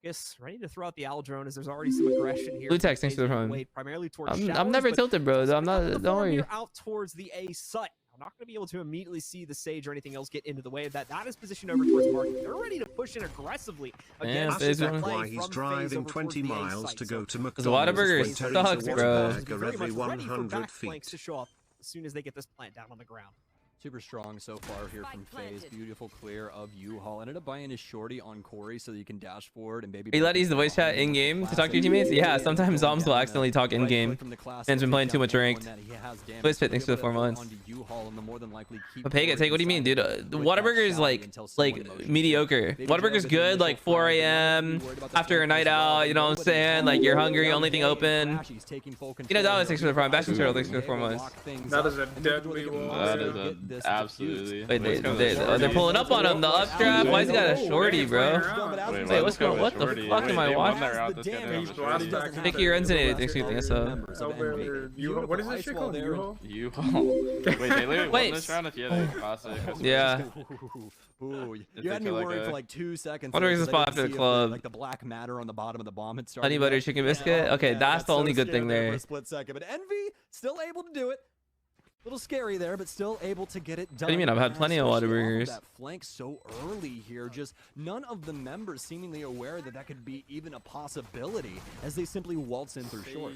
focus, ready to throw out the Owl drone as there's already some aggression here. Blue text, thanks for the phone. Primarily towards I'm never tilted, bro. I'm not. Don't worry. Out towards the A site. I'm not going to be able to immediately see the Sage or anything else get into the way of that. That is positioned over towards Market. They're ready to push in aggressively. Again, that's why he's driving 20 miles to go to McDonald's. Whataburger sucks, bro. Every 100 feet. To show up as soon as they get this plant down on the ground. Super strong so far here from FaZe. Beautiful clear of U-Haul. Ended up buying his shorty on Corey so that you can dash forward and maybe. Are you letting use the voice chat in game to talk to your teammates? Yeah, sometimes Zombs will accidentally talk in game. Man's been playing too much ranked. Voice pit, thanks for the 4 months. But Pega, take what do you mean, dude? The Whataburger is like mediocre. Whataburger's good, like 4 a.m. after a night out. You know what I'm saying? Like you're hungry, only thing open. You know that was thanks for the prime. Bashing Turtle, thanks for the 4 months. That is a deadly wall. That is a absolutely. Wait, they're pulling up on him. The upstrap. Why's he got a shorty, bro? Wait, what's going? What the fuck am I watching? Vicky Renzonated. Thanks for getting us up. What is this shit called? U-Haul. Wait, they literally won this round if you had a classic. Yeah. Ooh, you had me worried for like 2 seconds. Wonder who's the spot after the club. Like the black matter on the bottom of the bomb had started. Honey butter chicken biscuit. Okay, that's the only good thing there. For a split second, but Envy still able to do it. A little scary there, but still able to get it done. What do you mean? I've had plenty of Whataburgers. That flank so early here, just none of the members seemingly aware that that could be even a possibility as they simply waltz in through short.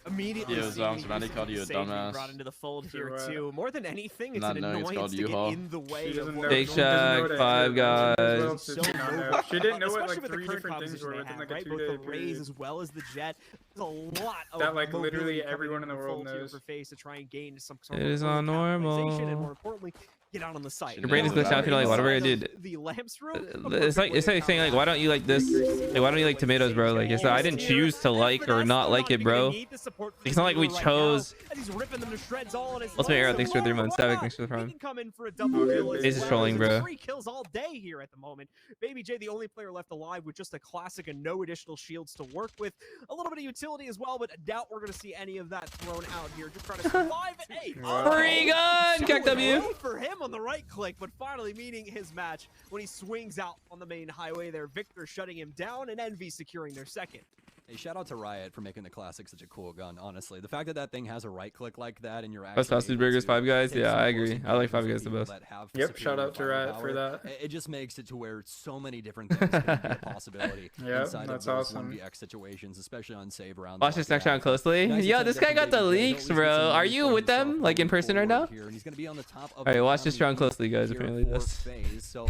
Immediately, Yo, Zombs, Manny called you a dumbass. Brought into the fold here too. More than anything, it's Not an knowing it's annoyance called to get in the way of Big Shack, Five Guys. She didn't know what like Especially with 3 the different current things were within like a right? 2-day Both the Rays period. as well as the Jet. There's a lot of That like literally mobility everyone in the coming world fold here knows. for FaZe to try and gain some sort It of is on normal. capitalization and more importantly, get out on the site. Your brain is glitched out, feeling like Whataburger, dude. The lamps room. It's like saying like, why don't you like this? Like, why don't you like tomatoes, bro? Like, it's I didn't choose to like or not like it, bro. It's not like we chose. Let's make arrow. Thanks for 3 months. Savik, thanks for the prime. He's just trolling, bro. 3 kills all day here at the moment. Baby J, the only player left alive with just a classic and no additional shields to work with. A little bit of utility as well, but I doubt we're going to see any of that thrown out here. Just trying to survive. Free gun, KW. For him on the right click, but finally meeting his match when he swings out on the main highway there. Victor shutting him down and Envy securing their second. Hey, shout out to Riot for making the classic such a cool gun, honestly. The fact that that thing has a right click like that and you're actually Best fast food burgers, Five Guys. Yeah, I agree. I like Five Guys the best. Yep, shout out to Riot for that. It just makes it to where so many different things can be a possibility inside of those 1vx situations, especially on save rounds. Watch this next round closely. Yo, this guy got the leaks, bro. Are you with them, like in person right now? All right, watch this round closely, guys. Apparently this.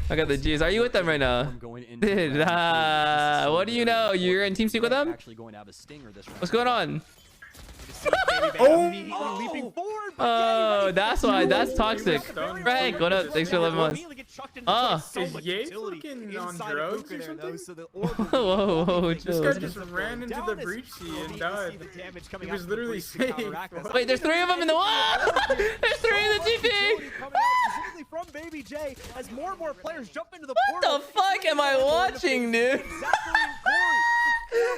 I got the G's. Are you with them right now? Dude, what do you know? You're in TeamSpeak with them? What's going on? Oh, that's why. That's toxic. Frank, what up? Thanks for 11 months. Oh. Is Ye fucking on drugs or something? Whoa, whoa, chill. This guy just ran into the breach sea and died. He was literally safe. Wait, there's 3 of them in the wall. There's 3 in the TP. From Baby J as more and more players jump into the What the fuck am I watching, dude?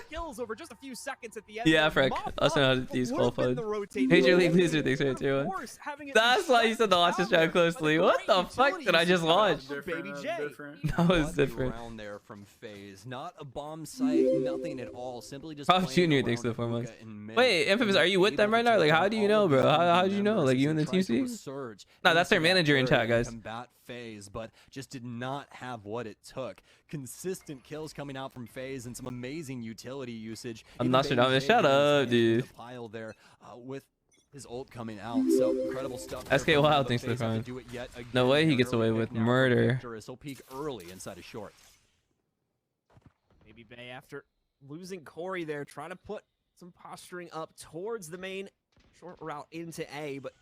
Kills over just a few seconds at the end. Yeah, Frank. Us know how to use qualified. Major League Loser, thanks for 2 months. That's why you said to watch this round closely. What the fuck did I just watch? Baby J. That was different. Round there from FaZe. Not a bomb site, nothing at all. Simply just Pop Junior, thanks for the 4 months. Wait, Infamous, are you with them right now? Like, how do you know, bro? How do you know? Like, you in the team speak? No, that's their manager in chat, guys. Combat FaZe, but just did not have what it took. Consistent kills coming out from FaZe and some amazing utility usage. I'm not sure. Shut up, dude. Pile there with his ult coming out. So incredible stuff. SK Wild, thanks for the phone. No way he gets away with murder. He'll peek early inside a short. Maybe Bay after losing Corey there, trying to put some posturing up towards the main short route into A, but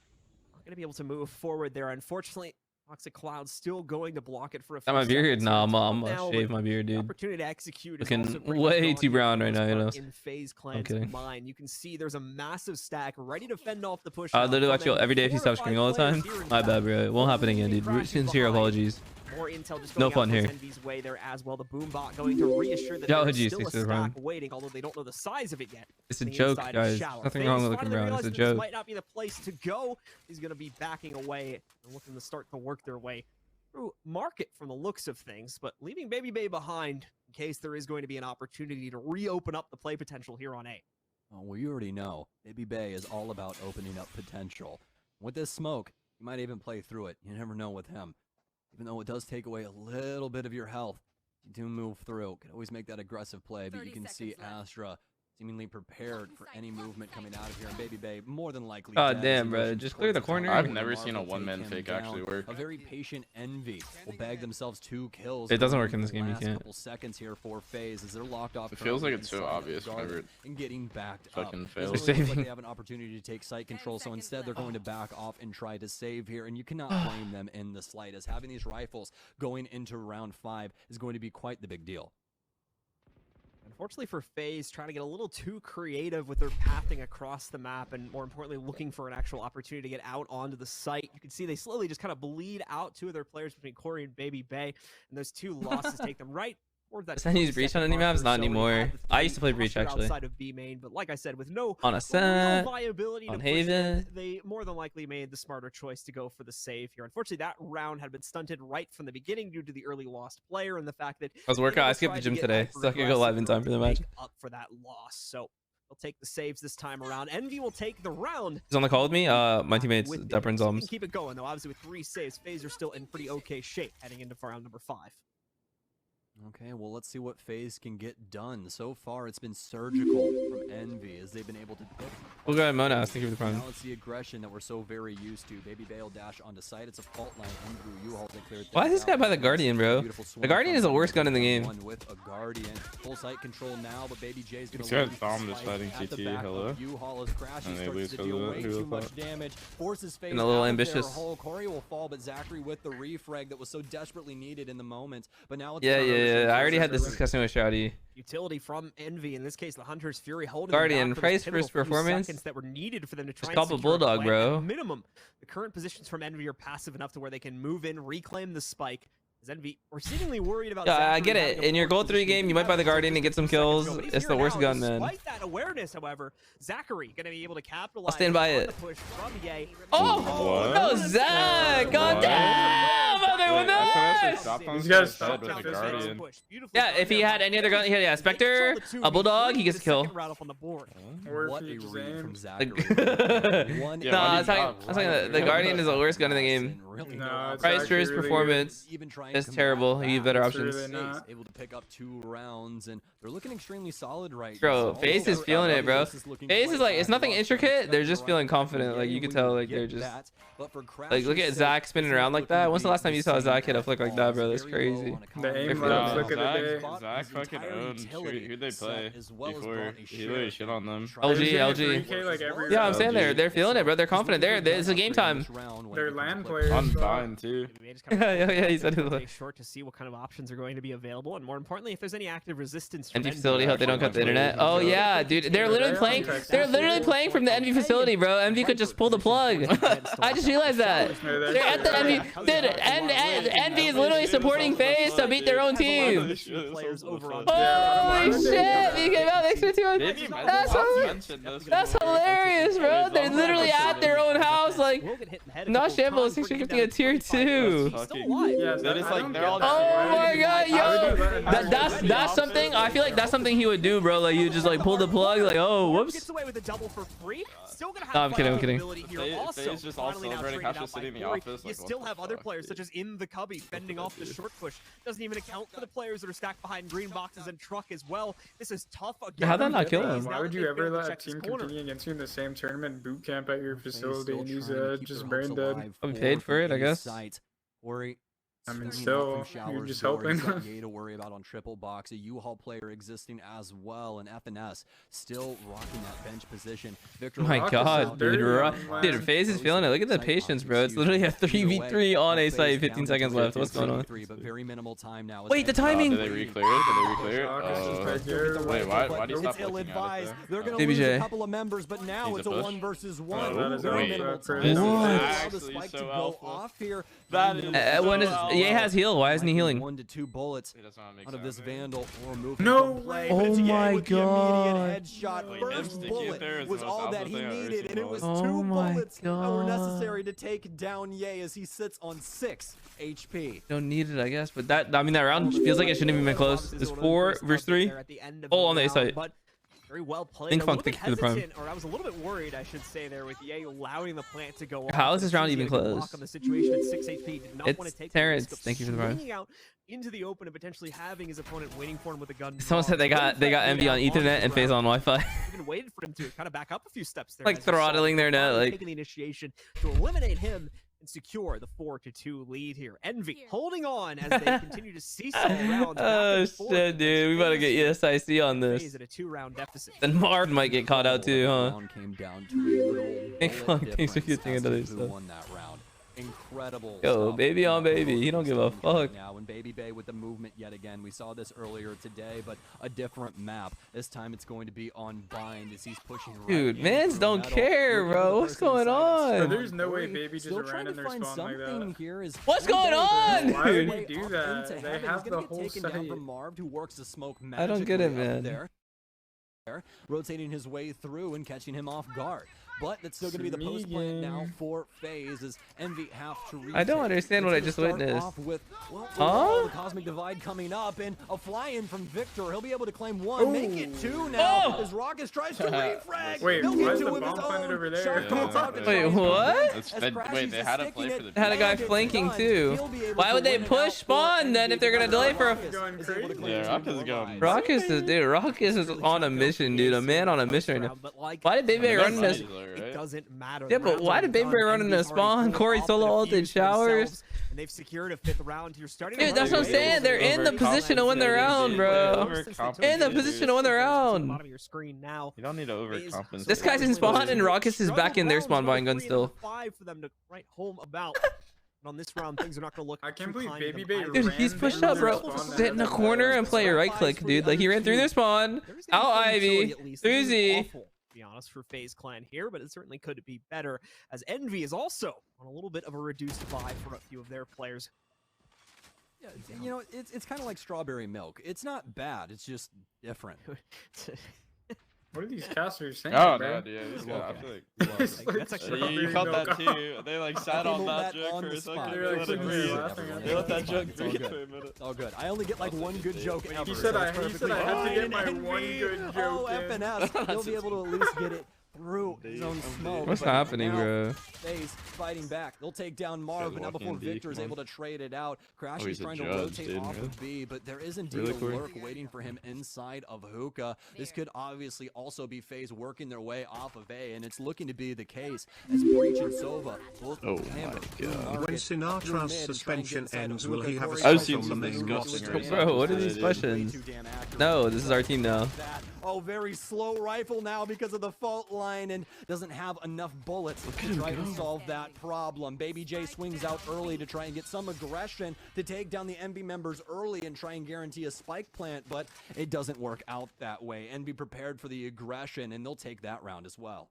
not going to be able to move forward there. Unfortunately, Toxic Cloud still going to block it for a few my beard? seconds. Nah, I'm gonna shave my beard, dude. Opportunity to execute looking way too brown right now, you know. In FaZe Clan's mind, you can see there's a massive stack ready to fend off the push. I literally watch you every day if you stop screaming all the time. My bad, bro. It won't happen again, dude. Sincere apologies. More intel just no fun here. Envy's way there as well. The boombot going to reassure that there's still a stack waiting, although they don't know the size of it yet. It's a joke, guys. Nothing wrong with looking brown. It's a joke. This might not be the place to go. He's going to be backing away and looking to start to work their way through market from the looks of things, but leaving Baby Bay behind in case there is going to be an opportunity to reopen up the play potential here on A. Oh, well, you already know. Baby Bay is all about opening up potential. With this smoke, you might even play through it. You never know with him. Even though it does take away a little bit of your health, you do move through. Can always make that aggressive play, but you can see Astra seemingly prepared for any movement coming out of here. And Baby Bay more than likely. God damn, bro. Just clear the corner. I've never seen a one-man fake actually work. A very patient Envy will bag themselves 2 kills. It doesn't work in this game. You can't. Couple seconds here for FaZe as they're locked off. It feels like it's so obvious whenever it and getting backed fucking up. fails. It looks like they have an opportunity to take site control, so instead they're going to back off and try to save here. And you cannot blame them in the slightest. Having these rifles going into round 5 is going to be quite the big deal. Unfortunately for FaZe, trying to get a little too creative with their pathing across the map and more importantly, looking for an actual opportunity to get out onto the site. You can see they slowly just kind of bleed out 2 of their players between Corey and Baby Bay, and those 2 losses take them right towards that. Does use Breach on any maps? Not anymore. I used to play Breach actually. Outside of B main, but like I said, with no on a set, viability on to Haven, they more than likely made the smarter choice to go for the save here. Unfortunately, that round had been stunted right from the beginning due to the early lost player and the fact that I was working. I skipped the gym today, so I could go live in time for the match. Up for that loss, so they'll take the saves this time around. Envy will take the round. He's on the call with me. My teammates DAPR and ZOMBS. Keep it going though. Obviously, with 3 saves, FaZe are still in pretty okay shape heading into round number 5. Okay, well, let's see what FaZe can get done. So far, it's been surgical from Envy as they've been able to pick. We'll go ahead, Mona. Thank you for the prime. Now it's the aggression that we're so very used to. Baby Bale dash onto site. It's a fault line. U-Haul declared. Why is this guy by the Guardian, bro? The Guardian is the worst gun in the game. With a Guardian. Full site control now, but Baby J's going to ZOMBS just fighting CT. Hello. U-Haul is crashing. And they lose because of way too much damage. Forces FaZe and a little ambitious. Corey will fall, but Zachary with the refrag that was so desperately needed in the moment. But now it's yeah. I already had this discussion with Shouty. Utility from Envy, in this case the Hunter's Fury holding Guardian price first performance that were needed for them to try and secure Bulldog, bro. At minimum, the current positions from Envy are passive enough to where they can move in, reclaim the spike. As Envy, we're seemingly worried about. Yeah, I get it. In your goal 3 game, you might buy the Guardian and get some kills. It's the worst gun, man. Despite that awareness, however, Zachary gonna be able to capitalize. I'll stand by it. Oh, no, Zach! God damn! Other one These guys stopped with the Guardian. Yeah, if he had any other gun, yeah, Spectre, a Bulldog, he gets a kill. What a read from Zachary. No, I was talking the Guardian is the worst gun in the game. Price first performance. It's terrible. You have better options. Able to pick up 2 rounds, and they're looking extremely solid right now. Bro, FaZe is feeling it, bro. FaZe is like, it's nothing intricate. They're just feeling confident. Like you can tell, like they're just like, look at Zach spinning around like that. When's the last time you saw Zach hit a flick like that, bro? That's crazy. The aim left flick of the day. Zach fucking owned. Who'd they play before? He literally shit on them. LG. Yeah, I'm saying they're feeling it, bro. They're confident. It's a game time. They're land players. I'm dying too. Yeah, he said it. Short to see what kind of options are going to be available, and more importantly, if there's any active resistance. Envy facility, hope they don't cut the internet. Oh yeah, dude, they're literally playing. They're literally playing from the Envy facility, bro. Envy could just pull the plug. I just realized that. They're at the Envy. Dude, Envy is literally supporting FaZe to beat their own team. Holy shit! You came out next to 200. That's hilarious, bro. They're literally at their own house, like. Not shambles. 650 a tier 2. Oh my god, yo! That's something. I feel like that's something he would do, bro. Like you just like pull the plug, like oh whoops. Gets away with a double for free. Still gonna have no, I'm kidding. FaZe just all celebrating Cash is sitting in the office. You still have other players such as in the cubby fending off the short push. Doesn't even account for the players that are stacked behind green boxes and truck as well. This is tough again. How'd that not kill him? Why would you ever let a team competing against you in the same tournament boot camp at your facility and he's just brain dead? I'm paid for it, I guess. I mean, still, you're just hoping. To worry about on triple box, a U-Haul player existing as well, and FNS still rocking that bench position. Victor, my god, dude, FaZe is feeling it. Look at the patience, bro. It's literally a 3v3 on a site. 15 seconds left. What's going on? But very minimal time now. Wait, the timing. Did they re-clear it? Wait, why do you stop looking at it? They're gonna lose a couple of members, but now it's a 1 versus 1. Very minimal time. This is actually so off here. That is when is so Ye has heal? Why isn't he healing? 1 to 2 bullets He doesn't wanna make out of this sound. Vandal or moving. No from play, way. but it's Oh Ye my with the God. immediate headshot. Like, First sticky bullet there is the was most all that alpha he thing I've ever needed, seen and in it my was life. 2 Oh my bullets that were God. necessary to take down Ye as he sits on 6 HP. Don't need it, I guess. But that round feels like it shouldn't even been close. It's 4 versus 3. All on the A site. But very well played. Think A Funk little bit thinks through the prime. hesitant, or I was a little bit worried, I should say, there with Ye allowing the plant to go off. How is this round even close? Lock on the situation at 6 HP. Did not want to It's take Terrence. the risk of Thank you for the prime. swinging out into the open and potentially having his opponent waiting for him with a gun. Someone said they got Envy on Ethernet and FaZe on Wi-Fi. Even waited for him to kind of back up a few steps there. Like as you saw throttling their net, finally like- taking the initiation to eliminate him and secure the 4-2 lead here. Envy holding on as they continue to see some rounds. Oh shit, dude. We better get USIC on FaZe this. at a 2-round deficit. Then Marv might get caught out too, huh? Round came down to a little Think Funk bullet thinks we're difference getting as to another who stuff. won that round. Incredible. Yo, stuff baby from on that baby. He don't give a team fuck. Now, and Baby Bay with the movement yet again. We saw this earlier today, but a different map. This time it's going to be on Bind as he's pushing right Dude, into mans the don't metal. care, Looking bro. for the What's person going inside of on? Spawn There's no way 3. Baby just Still ran trying in to their find spawn like something that. here is What's going on, Why would dude? he do Up that? into They heaven. have He's gonna the get whole taken down site. from Marv, who works the smoke I don't get it, magically up man. there, rotating his way through and catching him off guard. But that's still going to be the post plant now for FaZe as Envy have to retake. I don't understand what I just witnessed. With, well, Huh? the Cosmic Divide coming up and a fly-in from Victor. He'll be able to claim 1, make it 2 now Oh! as Raucus tries to refrag. Wait, He'll why get is 2 the with his bomb planted own. over there? Shark Yeah, comes out to Wait, try and what? as Wait, Crashy's they had a sticking play for it. the Had a guy Gets flanking done. too. He'll be able Why to would they win it push out for spawn then if they're gonna delay for a? Going is able to crazy. claim Yeah, 2 Raucus is going. Raucus is dude. Raucus is on a mission, dude. A man on a mission right now. Why did Baby Bay run in this? It doesn't matter. Yeah, The but rounds why are did Baby done. Bay run in Envy's the already spawn? pulled Corey off solo the defuse ulted showers. themselves, and they've secured a 5th round here. Starting to Dude, that's what I'm run saying. away They're in the position to win the round, bro. In the position to win the round. Bottom of your screen now. You don't need to overcompensate. This guy's in spawn and Raucus is back in their spawn buying gun still. 5 for them to write home about. And on this round, things are not going to look. I can't too believe kind to Baby them Bay either. Dude, he's ran pushed through up, their bro. spawn Sit in the that corner and play a right Five click, for dude. the Like he other ran through two. their spawn. There is gonna be Out some utility, Ivy. at least. This isn't Uzi. awful, to be honest, for FaZe Clan here, but it certainly could be better, as Envy is also on a little bit of a reduced vibe for a few of their players. Yeah, you know, it's kind of like strawberry milk. It's not bad. It's just different. What are these casters saying, Oh bro? no, dude. He's got, I feel like. It's like That's actually- strawberry You felt milk. that too. They like sat on that that joke on for the a spot. second. They're, like, They let it sitting there breathe. laughing at They let it. that joke It's all breathe good. for a minute. It's all good. I only get like one good joke ever. He said so I it's had perfectly to fine. get my And one we- good Oh, joke in. FNS. He'll be able to at least get it through his own smoke. What's but happening, now bro? FaZe fighting back. They'll take down Marv, but now walking before in deep, Victor is come on. able to trade it out, Crash he's is a trying to judge, rotate dude, off really? of B, but there is indeed Really, a Corey? lurk waiting for him inside of Hookah. This could obviously also be FaZe working their way off of A, and it's looking to be the case as Breach and Sova both Oh hammer my through God. market, When through Sinatra's mid and try and get suspension inside of ends, will Hookah. he have a Corey I've spot seen on the some main disgusting roster? Bro, what are these Way questions? Way too damn accurate. No, this is our team now. That. Oh, very slow rifle now because of the fault line and doesn't have enough bullets to try to solve that problem. Baby J swings out early to try and get some aggression to take down the Envy members early and try and guarantee a spike plant, but it doesn't work out that way. Envy prepared for the aggression, and they'll take that round as well.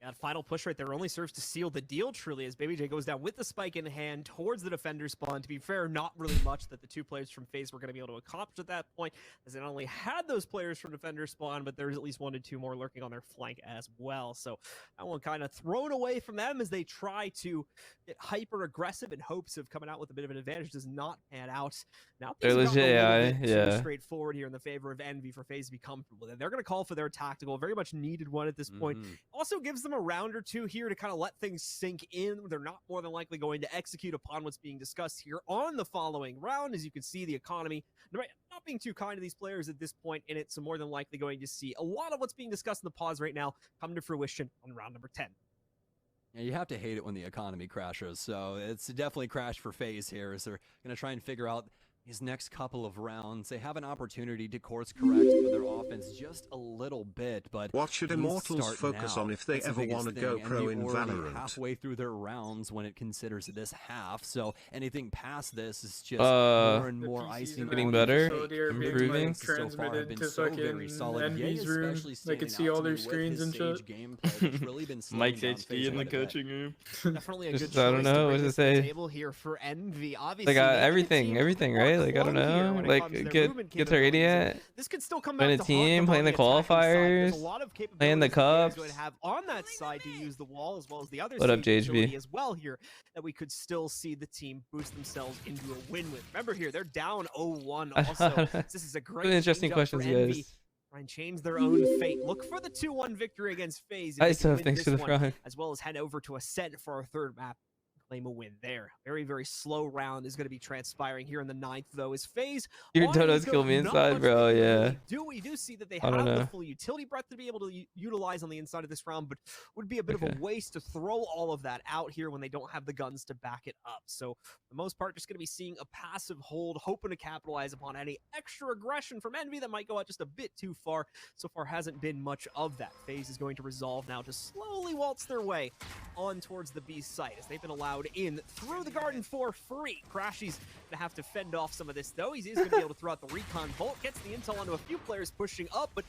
That final push right there only serves to seal the deal, truly, as Baby J goes down with the spike in hand towards the defender spawn. To be fair, not really much that the two players from FaZe were going to be able to accomplish at that point, as they not only had those players from defender spawn, but there's at least 1 to 2 more lurking on their flank as well. So that one kind of thrown away from them as they try to get hyper aggressive in hopes of coming out with a bit of an advantage. Does not pan out. Now They're things have gotten a little legit, bit yeah. too straightforward here in the favor of Envy for FaZe to be comfortable with it. They're going to call for their tactical, very much needed one at this point. Also gives them a round or two here to kind of let things sink in. They're not more than likely going to execute upon what's being discussed here on the following round. As you can see, the economy not being too kind to these players at this point in it, so more than likely going to see a lot of what's being discussed in the pause right now come to fruition on round number 10. Yeah, you have to hate it when the economy crashes, so it's definitely crashed for FaZe here as they're going to try and figure out these next couple of rounds, they have an opportunity to course correct for their offense just a little bit, but what should Immortals focus on if they ever want to go pro in Valorant? Halfway through their rounds when it considers this half, so anything past this is just more and more icing. Getting better, improving. So far have been so very solid. Envy's room, they could see all their screens and shit. Mike's HD in the coaching room. Definitely a good Just, I don't know what to say. Table here for Envy. Obviously, They got everything, right? Like, I don't know. Like, get their idiot. This could still come Playing back a team, to playing the qualifiers, playing the cups. have on that side to use the wall as well as the other What up, stage JHB? as well here, that we could still see the team boost themselves into a win with. Remember here, they're down 0-1 also. This is a great Really interesting change-up for questions, you Envy. guys. Try and change their own fate. Look for the 2-1 victory against FaZe. Hi, so thanks for the front. As well as head over to a SEN for our third map. Claim a win there. Very, very slow round is going to be transpiring here in the 9th, though, as FaZe. Your donuts kill me inside, bro. Yeah. We do see that they I have don't know. the full utility breath to be able to utilize on the inside of this round, but would be a bit of a waste to throw all of that out here when they don't have the guns to back it up. So, for the most part, just going to be seeing a passive hold, hoping to capitalize upon any extra aggression from Envy that might go out just a bit too far. So far, hasn't been much of that. FaZe is going to resolve now to slowly waltz their way on towards the B site as they've been allowed in through the garden for free. Crashy's gonna have to fend off some of this though. He is gonna be able to throw out the recon bolt, gets the intel onto a few players pushing up, but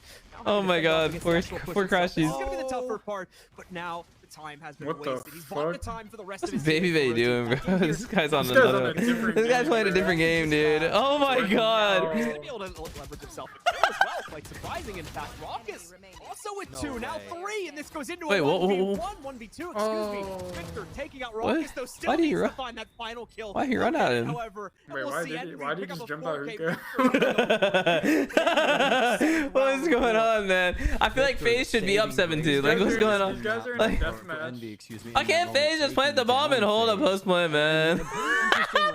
Oh my god, poor Crashies. This is gonna be the tougher part, but now the time has been wasted. He's bought the time for the rest of his Baby Bay doing, bro? This guy's on another. This guy's playing a different game, dude. Oh my god. He's gonna be able to leverage himself as well. Quite surprising, in fact. Raucus also with 2, now 3, and this goes into a 1v1, 1v2, excuse me. Victor taking out Raucus, though still Why did he needs run? to find that final kill. Why he run at him? However, Wait, why did he just jump out of hookah? What is going on, man? I feel like FaZe should be up 7-2. Like, what's going on? These guys are in Like, a deathmatch. I can't FaZe just plant the bomb and hold a post plant, man.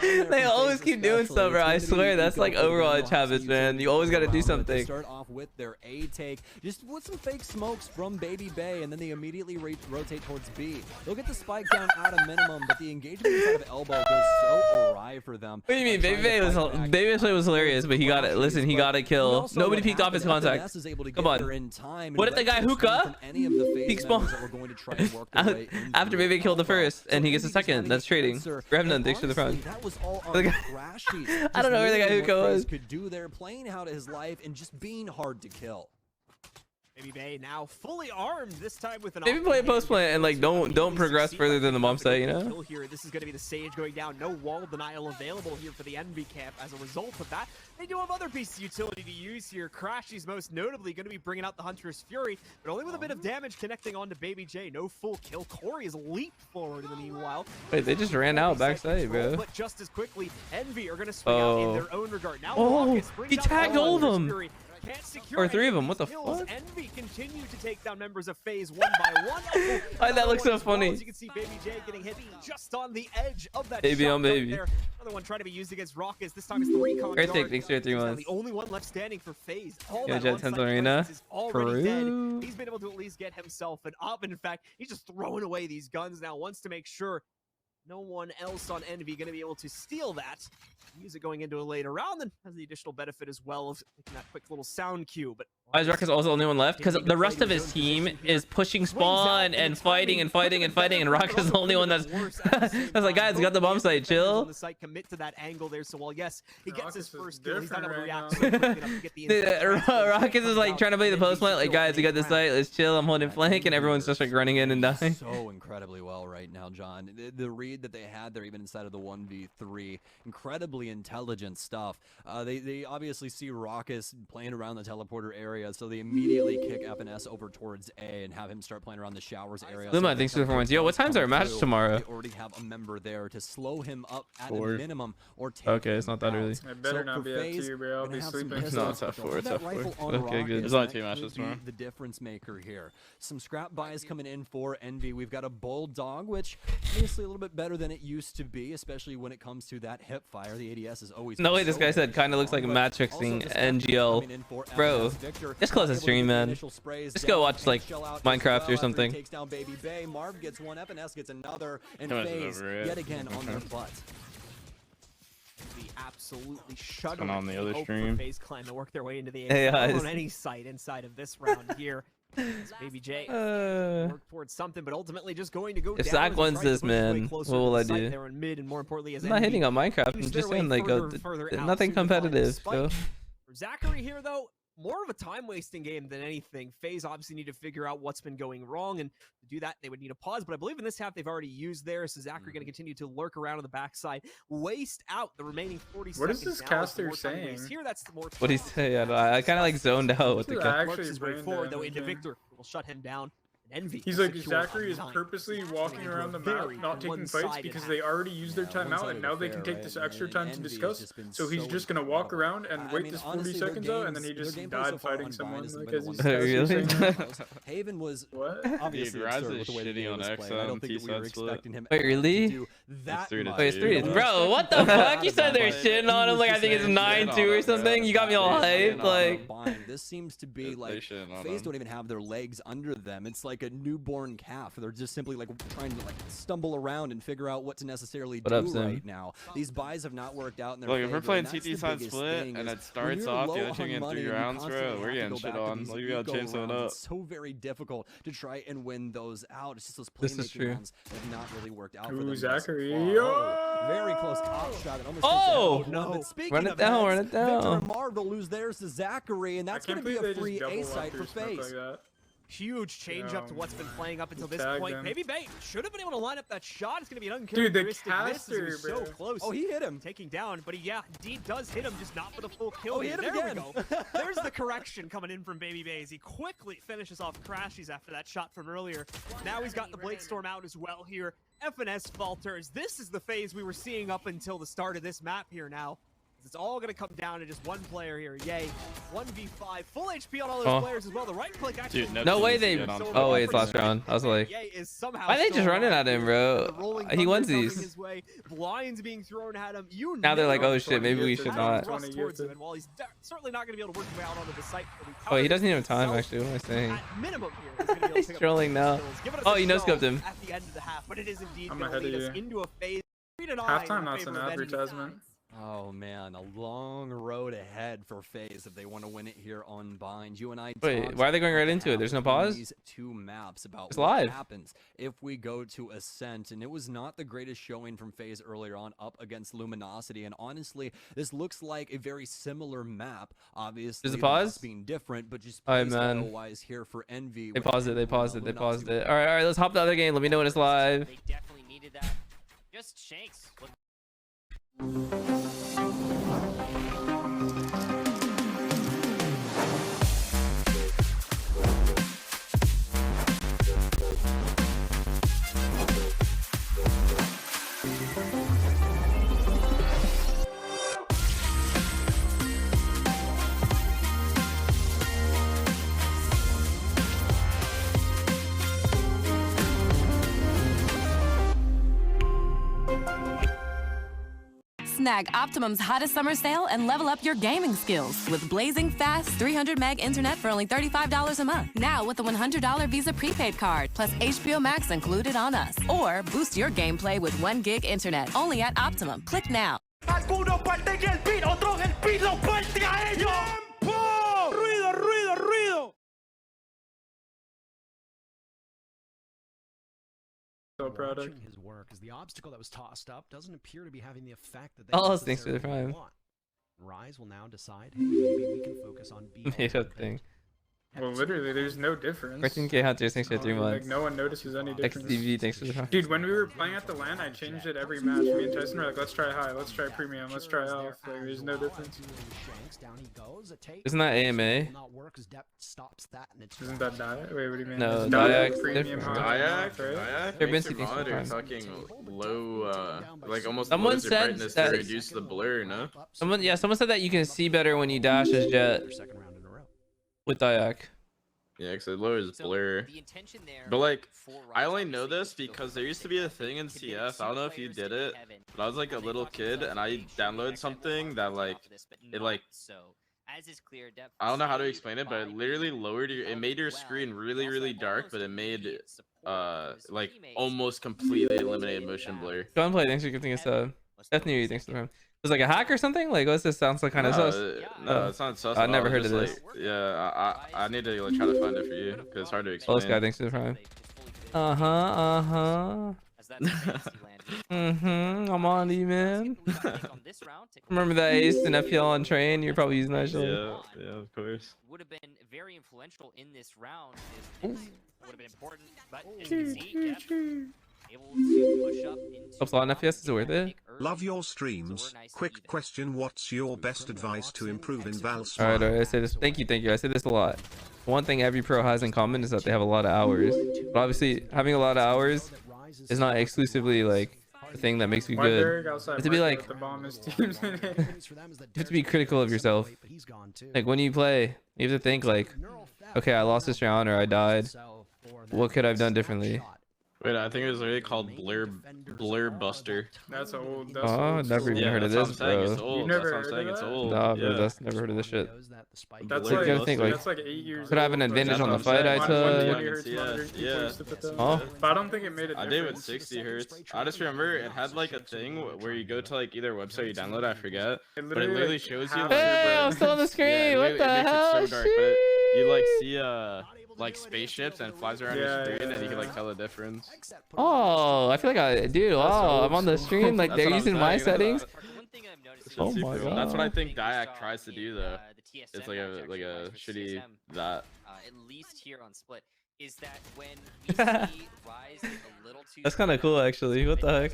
They always keep doing stuff, bro. I swear, that's like Overwatch habits, man. You always gotta do something. Start off with their A take, just with some fake smokes from Baby Bay, and then they immediately rotate towards B. They'll get the spike down at a minimum, but the engagement inside of elbow goes so awry for them. What do you mean? Baby Bay was hilarious, but he got it. Listen, he got a kill. Nobody peeked off his contact. Come on. What if the guy hookah peeks bomb after Baby killed the first and he gets a second? That's trading. Grab none. Thanks for the front. That was all on Crashy. I don't know where the guy hookah was. Could do there, playing out his life and just being hard to kill. Baby Bay now fully armed, this time with an Maybe play post plant and like don't progress further than the bomb site, you know? Here. This is going to be the Sage going down. No wall denial available here for the Envy camp. As a result of that, they do have other pieces of utility to use here. Crashy's most notably going to be bringing out the Hunter's Fury, but only with a bit of damage connecting onto Baby J. No full kill. Corey has leaped forward in the meanwhile. Wait, they just ran out backside, bro. But just as quickly, Envy are going to swing out in their own regard. Now, he tagged all of them. Or 3 of them. What the fuck? Envy continue to take down members of FaZe one by one. Why that looks so funny? As you can see, Baby J getting hit just on the edge of that baby shot on baby. There. Another one trying to be used against Raucus. This time it's the recon. Great take. Thanks for 3 months. The only one left standing for FaZe. Yeah, Jet 10th Arena. Is already dead. He's been able to at least get himself an up. In fact, he's just throwing away these guns now. Wants to make sure no one else on Envy going to be able to steal that. Use it going into a later round, and has the additional benefit as well of making that quick little sound cue. But why is Ruckus also the only one left? Because the rest of his team is pushing spawn and fighting, and Ruckus is the only one that's like, guys, got the bomb site, chill. The site commit to that angle there, so while yes, he gets his first kill, he's not able to react so quick enough to get the Ruckus is like trying to play the post plant, like, guys, we got the site, let's chill, I'm holding flank, and everyone's just like running in and dying. So incredibly well right now, John. The read that they had there, even inside of the 1v3, incredibly intelligent stuff. They obviously see Raucus playing around the teleporter area, so they immediately kick FNS over towards A and have him start playing around the showers area. Luma, thanks for the performance. Yo, what time's our match tomorrow? They already have a member there to slow him up at a minimum or take okay, it's not that early. I better not be at 2, bro. I'll be sleeping. No, it's at 4. It's at 4. Okay, good. There's only 2 matches tomorrow. The difference maker here. Some scrap buys coming in for Envy. We've got a Bulldog, which obviously a little bit better than it used to be, especially when it comes to that hip fire. The ADS is always. No way, this guy said kind of looks like a Matrixing NGL. Bro, just close the stream, man. Just go watch like Minecraft or something. Takes down Baby Bay. Marv gets one, FNS gets another, and FaZe yet again on their butt. be absolutely shuddering on the other hope stream. for FaZe Clan to work their way into the Hey, on any site inside of this round here. As Baby J work towards something, but ultimately just going to go if down. Zach wins this, man, what will I do? There in mid, and more importantly, as I'm not hitting on Minecraft. I'm just saying, like, nothing competitive. So. For Zachary here, though, more of a time-wasting game than anything. FaZe obviously need to figure out what's been going wrong, and to do that, they would need a pause. But I believe in this half, they've already used theirs, so Zachary going to continue to lurk around on the backside, waste out the remaining 40 What seconds. is this now. caster saying? Here, that's the more What do you say? I kind of like zoned out with the This is gun. actually works his way brain forward, though, damage, into yeah. Victor. Will shut him down. Envy. He's will like, secure Zachary is 9. purposely walking around the map, Very not taking fights one-sided because half. they already used their Yeah, timeout, and one-sided now they affair, can take right? this extra And time to Envy has discuss. just been So he's so just gonna walk incredible. around and I wait mean, this 40 honestly, their seconds out, and then he games- just their gameplay so died far fighting on someone. Vine is Like, the as middle he's one. Really? saying. Haven was What? obviously Dude, Raz absurd is with the way the shitty game on was played. I XM, don't think that we were T-side split. expecting him Wait, really? to do that 3-2. much. Oh, it's 3. Yeah. Bro, what the fuck? You said they're shitting on him. Like, I think it's 9-2 or something. You got me all hyped. Like, This seems to be They like shitting on FaZe him. don't even have their legs under them. It's like a newborn calf. They're just simply like trying to like stumble around and figure out what to necessarily What do up, Sim? right now. These buys have not worked out in their Look, favor. if we're playing and that's TT the side biggest split thing and is it starts when you're off, low the other on team getting money 3 and you rounds, bro, constantly we're have to getting go shit back to on. these Like, we gotta eco change something rounds, up. It's so very difficult to try and win those out. It's just those This is playmaking true. rounds have not really worked out for Ooh, them. thus Zachary. far. Oh, very close top shot. It almost Oh! takes it out. But speaking Run it of down, heads, run it down. Victor and Marv will lose theirs to Zachary, and that's I going can't to be believe a they free just A double site walked for through smoke FaZe. like that. Huge change up to what's been playing up until He this tagged point. him. Baby Bait should have been able to line up that shot. It's going to be an Dude, the uncharacteristic miss as he was caster, so bro. close. Oh, he hit him. Taking down, but he, indeed does hit him, just not for the full kill. Oh, he here. hit him There again. we go. There's the correction coming in from Baby Bay as he quickly finishes off Crashies after that shot from earlier. Now he's got the Blade Storm out as well here. FNS falters. This is the phase we were seeing up until the start of this map here now. It's all going to come down to just one player here. Yay. 1v5. Full HP on all those players as well. The right click actually. Dude, no way team they. can get on Oh, top. wait, it's last round. I was like, Yay is somehow why are they just still running alive at him, here. bro? The rolling He thunder wins coming these. his way. Blinds being thrown at him. You Now they're like, know oh shit, maybe we should Adam not. Russ towards him, and while he's certainly not going to be able to work his way out onto the site, Oh, he doesn't even have time, actually. What am I saying? at minimum here, he's gonna be able to He's pick up trolling now. kills. Give us Oh, a he show no-scoped him. at the end of the half, but it is indeed I'm going to ahead of lead us you. into a phase. Halftime, that's an advertisement. Oh man, a long road ahead for FaZe if they want to win it here on Bind. You and I Wait, talked why are they going right into it? There's no pause? these two maps about It's what live. happens if we go to Ascent, and it was not the greatest showing from FaZe earlier on up against Luminosity, and honestly, this looks like a very similar map. Obviously, Does it the maps pause? being different, but just Alright, man. wise here for Envy. They with paused it, they paused it, they Luminosity paused it. Alright, let's hop the other game. Let me know when it's live. They definitely needed that. Just Shanks. Snag Optimum's hottest summer sale and level up your gaming skills with blazing fast 300 meg internet for only $35 a month. Now with a $100 Visa prepaid card plus HBO Max included on us. Or boost your gameplay with 1 gig internet only at Optimum. Click now. Alguno parte el pin, otro el pin lo parte a ellos. ¡Tiempo! Ruido, ruido, ruido. So product. His work as the obstacle that was tossed up doesn't appear to be having the effect that they Oh, thanks for the necessarily prime. want. Rise will now decide, hey, maybe we can focus on B. Made up thing. Well, literally, there's no difference. 14K Hunters, thanks for 3 Like, months. no one notices any difference. XDV, thanks for the prime. Dude, when we were playing at the LAN, I changed it every match. Me and Tyson were like, let's try high, let's try premium, let's try health. Like, there's no difference. Isn't that AMA? Isn't that diet? Wait, what do you mean? No, It's Diac's premium different. high, Diac, right? Diac Here, makes Bensi, your thanks for monitor prime. fucking low, like almost Someone lowers your said brightness that- to reduce the blur, no? Someone said that you can see better when you dash as Jet with Diac. Yeah, because it lowers blur. The intention there But like, for I Rise only obviously know this is to go because there for used to be a it. thing in To get CS. I don't know if you two did players it, to Heaven. but I was like a And they little talked kid themselves and I into being sure downloaded that Xbox something was that on like top of this, but it not like so. As is clear, depth I don't know how to stayed explain it, but it by literally being lowered your. It held made your well. screen He really also really had dark, almost but it made immediate support from his like teammates almost to completely really eliminated get motion back. blur. Gunplay, thanks for giving us a. Let's go Death New to Year, the thanks for the second. prime. Was it like a hack or something? Like, what's this? Sounds like kind of sus. No, it's not sus. I at all, never it's heard of just this. like, yeah, I need to like, try to find it for you because it's hard to Well, this guy explain. thinks it's prime. I'm on to you, man. Remember that ace in FPL on train? You're probably using that shit. Yeah, of course. Would have been very influential in this round. Would have been important, but as you can see, able to push up into Helps a lot in FPS. Is it worth it? Love your streams. Quick question, what's your best advice to improve in Val All Smart? right, I say this. Thank you. I say this a lot. One thing every pro has in common is that they have a lot of hours. But obviously, having a lot of hours is not exclusively like the thing that makes you good. You have to be like, you have to be critical of yourself. Like when you play, you have to think like, okay, I lost this round or I died. What could I have done differently? Wait, I think it was really called Blur Buster. That's old. Oh, never even heard of this, bro. It's old. That's what I'm saying. It's old. Nah, bro, Yeah. that's never heard of this shit. That's You like, gotta think, like, that's like 8 years could I have old, an but advantage that's on the what fight I I'm saying. took? 120 hertz monitor, people Yeah. used to put that Oh. on. But I don't think it made a I difference. did with 60 hertz. I just remember it had like a thing where you go to like either website you download, I forget, but it literally like, shows you. half Like, your Hey, brain. I'm still on the screen. yeah, What it the makes hell? it so dark, but you like see like spaceships and it flies around Yeah, your screen yeah, and you can like yeah. tell the difference. Oh, I feel like dude, wow, I'm on the stream. Like That's they're what I'm using my saying, settings. One thing I've noticed Oh is my That's what I god. think Diac tries to do though. the It's TSM like match a actually wise with shitty CSM, that. at least here on Split, is that when we see Rise a little too That's kind of cool, actually. What the heck?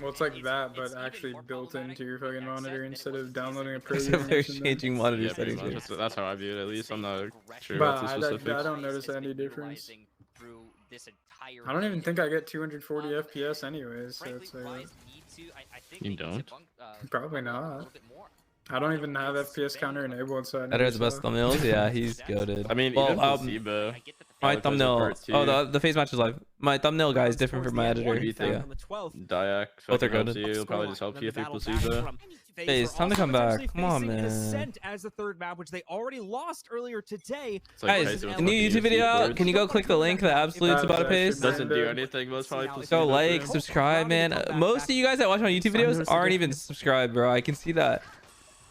Well, it's like that, but actually built into your fucking monitor instead of downloading a program. Except they're or something. changing monitor Yeah, pretty settings. much. Here. That's how I view it. At least I'm not sure But about the specifics. I don't notice any difference. I don't even think I get 240 FPS anyways, so it's like, You don't? probably not. I don't even have FPS counter enabled, so I That is the never best saw. thumbnails. Yeah, he's goaded. I mean, Well, even placebo. my probably plays a thumbnail. part too. Oh, the phase match is live. My thumbnail guy is different from my editor. What do you think? Yeah. On the 12th. Diac Both are fucking helps goated. you. It'll probably just help you through placebo. FaZe, time to come back. Come on, man. Ascent as the third map, which they already lost earlier today. It's like Guys, crazy with a new fucking YouTube video out. boards. Can you go click the link that Absolute's about to paste? Doesn't do anything, but it's probably Go placebo. like, subscribe, man. Most of you guys that watch my YouTube videos aren't even subscribed, bro. I can see that.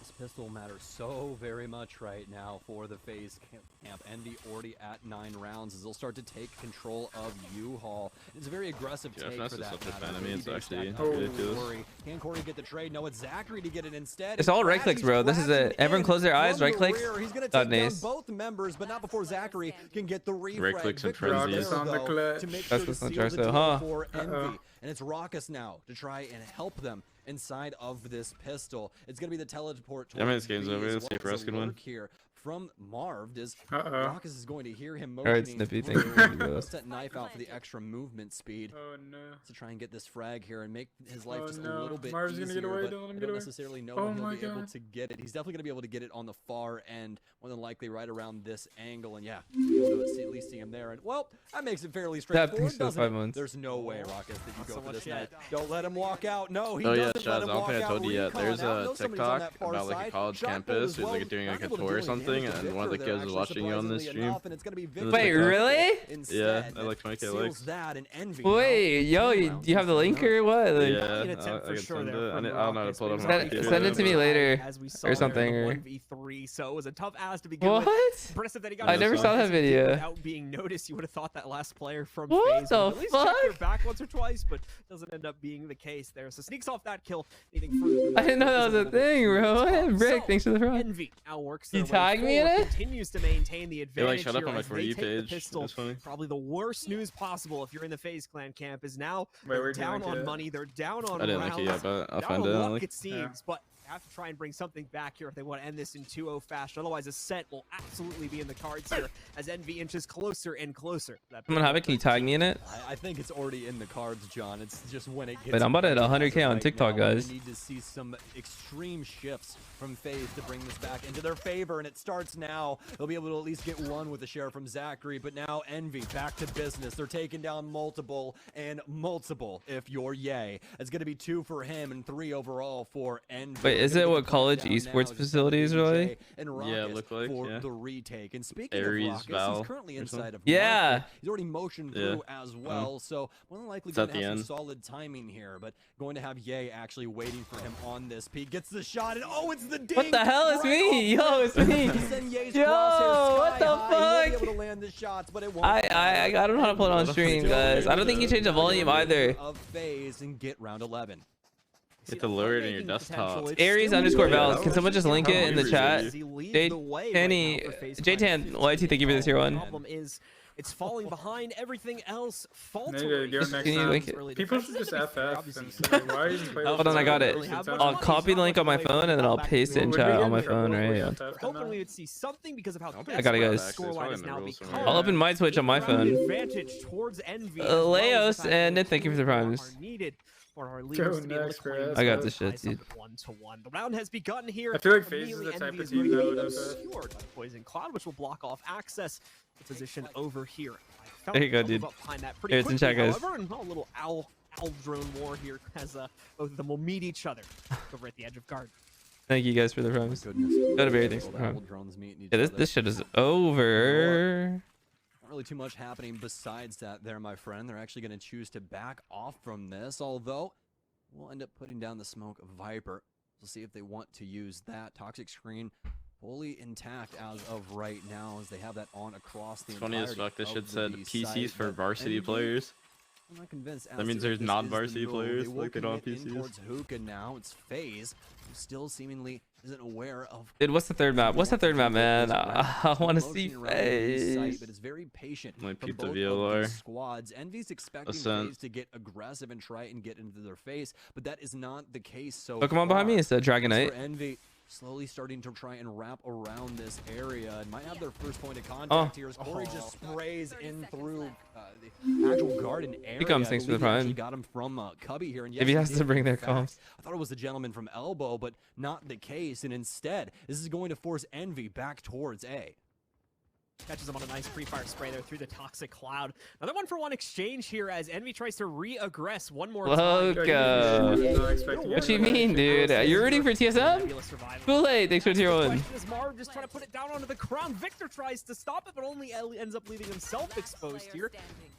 This pistol matters so very much right now for the FaZe camp. Envy already at 9 rounds as they'll start to take control of U-Haul. It's a very aggressive Yeah, take Finesse for is that such a matter. fan of me, it's Really actually stacked up with ridiculous. Corey. Can Corey get the trade? No, it's Zachary to get it instead. It's all right clicks, bro. This is it. Everyone close their eyes. Right clicks. He's gonna Dot take down nice. both members, but not before Zachary can get the refrag. Right clicks and Victory frenzies. there, On the though, clutch. to make That's sure what's to not seal the true, deal huh? for Envy. And it's Raucus now to try and help them inside of this pistol. It's gonna be the teleport. Yeah, I mean, this towards game's B over. as Let's see if well Russ as can a win. lurk here from Marv is Uh-oh. Raucus is going to hear him All right, motioning Snippy, through. thank you, bro. Set knife out for the extra movement speed Oh no. to try and get this frag here and make his life Oh, just a no. little bit Marv's gonna easier. get away, But don't let him I get don't away. necessarily know Oh when he'll my be able God. to get it. He's definitely gonna be able to get it on the far end, more than likely right around this angle. And yeah, be able to at least see him there. And well, that makes it fairly straightforward, thanks for the doesn't 5 it? months. There's no way, Raucus, that you go for this night. Don't let him walk out. No, he Oh yeah, doesn't Shaz, let I him don't walk think I out. told you yet. Recon There's out. a Know somebody's on TikTok that far about like a side. college Shotgun campus as who's well. like doing like Not a able to tour or do any something, damage to and one of the Victor kids there, was actually, watching you on the surprisingly stream. enough, and it's gonna be Victor Wait, TikTok. really? instead Yeah, that like 20K seals likes. that and Envy. Wait, yo, do you have the link or what? Like, Yeah, An attempt I for could sure send there it. I from don't know how to Raucus, pull it but up on my it was computer. Send it to me later as we or saw something, there, or- 1v3, so it was a tough ass to begin with. What? Impressive that he got I it never done. saw that As he did video. Without being noticed, you would have thought that last player from What FaZe the would at least check their fuck? back once or twice, but doesn't end up being the case there. So sneaks off that kill. Anything further than I didn't know that was a little bit thing, too bro. tough. What? Brick, So, thanks for the front. Envy now works You their way tagged me in forward, it? continues to maintain the They advantage like shut up here on my as For they You take the page. pistol. That's funny. Probably the worst news possible if you're in the FaZe clan camp is now Wait, they're where'd you down link on it? money, they're down on I didn't rounds, like it yet, but I'll down find on it. luck, Like, it seems, but have to try and bring something back here if they want to end this in 2-0 fashion. Otherwise, a set will absolutely be in the cards here as Envy inches closer and closer. Someone have it? Can you tag me in it? I think it's already in the cards, John. It's just when it gets. Wait, I'm about to hit 100K on right TikTok, now, guys. We need to see some extreme shifts from FaZe to bring this back into their favor, and it starts now. They'll be able to at least get one with a share from Zachary, but now Envy back to business. They're taking down multiple and multiple. If you're Yay, it's going to be 2 for him and 3 overall for Envy. Wait, Is it what college esports facilities are like? Yeah, look like, yeah. The retake. And speaking Ares, of Rockets, Val, he's currently inside of yeah. market. He's already motioned through as well, so more than likely It's going at to the have end. some solid timing here, but going to have Ye actually waiting for him on this peak. Gets the shot, and oh, it's the ding! What the hell? It's me! Yo, it's me! Yo, what the fuck? Able to land the shots, but it won't. I don't know how to play it on stream, guys. I don't think you changed the volume either. Of FaZe and get round 11. You have to lower it in your desktop. Aries_Vals. Can someone just link it in the chat? J-Tan, YT, thank you for this here one. Problem is, it's falling behind everything else. Maybe go next Can you round. link it? People should just FF and say, why even play Hold on, I got it. I'll copy the link on my phone and then I'll paste it in chat on my phone, right? Hoping we would see something because of how I got it, guys. scoreline is now become. I'll open my Twitch on my phone. Advantage towards Envy. Leos and Nick, thank you for the primes. I got this shit, dude. 1-1. The round has begun here. I feel like FaZe is the type of team that would have Poison Cloud, which will block off access to position over here. There you go, dude. Here, it's in chat, guys. However, and a little owl drone war here as both of them will meet each other over at the edge of guard. Thank you guys for the primes. Go to Barry, thanks for the prime. Yeah, this shit is over. Not really too much happening besides that there, my friend. They're actually going to choose to back off from this, although we'll end up putting down the smoke of Viper. We'll see if they want to use that. Toxic screen fully intact as of right now, as they have that on across the Funny as fuck, this shit said PCs site, for varsity players. I'm not convinced. That means there's non-varsity players, like they don't have PCs. Towards Hookah now, it's FaZe, who still seemingly isn't aware of. Dude, what's the third map? What's the third map, man? I want to see FaZe. But it's very patient. Might from peep the both of VLR. these squads. Envy's expecting FaZe to get aggressive and try and get into their face, but that is not the case so far. Pokemon behind me is the Dragonite. Envy slowly starting to try and wrap around this area and might have their first point of contact here as Corey just sprays in through the actual garden area. He comes, thanks for the prime. Got him from Cubby here, and yes, If he has to bring their comms. I thought it was the gentleman from Elbow, but not the case, and instead this is going to force Envy back towards A. Catches him on a nice pre-fire spray there through the Toxic Cloud. Another 1-for-1 exchange here as Envy tries to re-aggress one more time. What you mean, dude? You're rooting for TSM? Kool-Aid, thanks for tier 1. Marv just trying to put it down onto the ground. Victor tries to stop it, but only ends up leaving himself exposed here.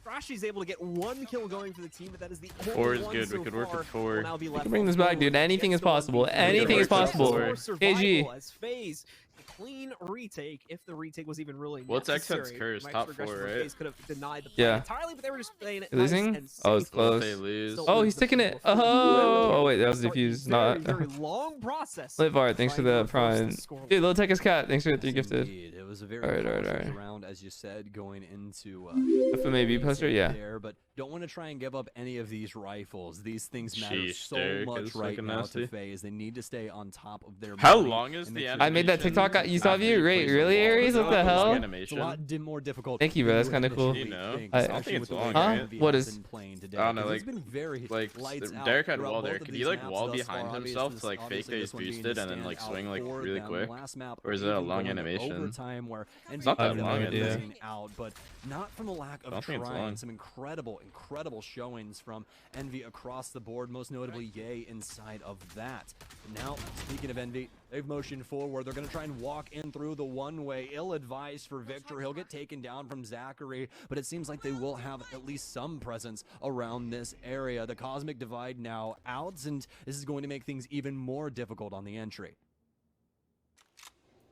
Trashy's able to get one kill going for the team, but that is the only 4 is one good. so We could work far. with 4. Now be We left can bring this back, dude. Anything is possible. Anything is possible. KG. As FaZe, a clean retake, if the retake was even really What's necessary. X's curse? Mike's Top regression 4, for right? FaZe could have denied the play entirely, but they were just playing it Losing? nice and Oh, it's safe. close. They lose. Oh, he's taking it. Oh, wait, that was diffused. Not. Very long process. Live art, thanks for the prime. Dude, Lil Tech is cat. Thanks for the 3 gifted. It was a very Alright. round, as you said, going into FMAB poster, yeah. there, but don't want to try and give up any of these rifles. These things matter Sheesh, so Derek much is right looking now nasty. to FaZe. They need to stay on top of their How money long is and the make sure I made that TikTok. You saw view? Really, Aries? What the hell? it's a lot more difficult. Thank you, bro. That's than kinda cool. You know? think, I I- don't especially think with it's the long, way right? Envy What has is- been playing today, I don't know, 'cause like- it's been very lights out Derek had throughout wall both there. of Could these he like maps wall thus behind far. himself Obviously, to like fake that he's this one being boosted the and then like standout swing like for really them. quick? Last map, Or is it a even long going to animation? overtime where It's not that Envy long, ended up yeah. losing out, but not from a lack of I don't think it's trying. long. Some incredible showings from Envy across the board, most notably Ye inside of that. Now, speaking of Envy, they've motioned forward. They're going to try and walk in through the one-way. Ill-advised for Victor. He'll get taken down from Zachary, but it seems like they will have at least some presence around this area. The Cosmic Divide now out, and this is going to make things even more difficult on the entry.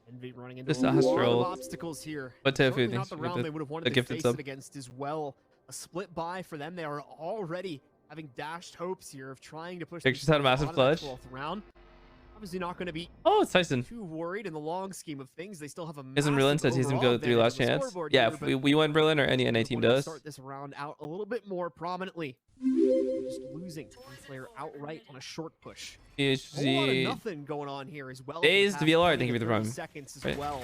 Envy running into This a lot Astral. of obstacles here. What Tofu Certainly thinks not the for round the- they would have the wanted to gifted face sub. it against as well. A split buy for them. They are already having dashed hopes here of trying to push. Pictures had a massive clutch. 12th round. Obviously not going to be Oh, it's Tyson. too worried in the long scheme of things. They still have a Isn't Berlin says he's gonna go overall 3 last advantage on the chance? scoreboard Yeah, here, if but we win Berlin or any NA team wanted to does. start this round out a little bit more prominently. Just losing one player outright on a short push. A whole lot of PHG. nothing going on here as well. Days for to the VLR, past thank you for the 30 prime. seconds as Right. well.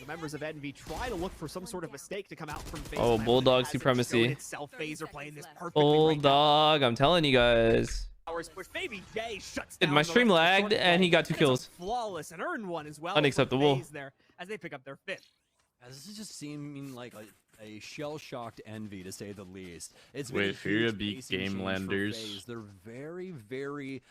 The members of Envy try to look for some sort of mistake to come out from FaZe. Oh, Clan, Bulldog but it hasn't supremacy. shown itself. FaZe are playing this perfectly right now. Bulldog, I'm telling you guys. Hours push. Baby J shuts Dude, down my the stream rest of the lagged short and he play. got 2 Gets a kills. Flawless and earned one as well. for Unacceptable. FaZe there as they pick up their 5th. This is just seeming like a shell-shocked Envy, to say the least. It's Wait, been a for you to huge be pacing game change for lenders. FaZe. They're very, very,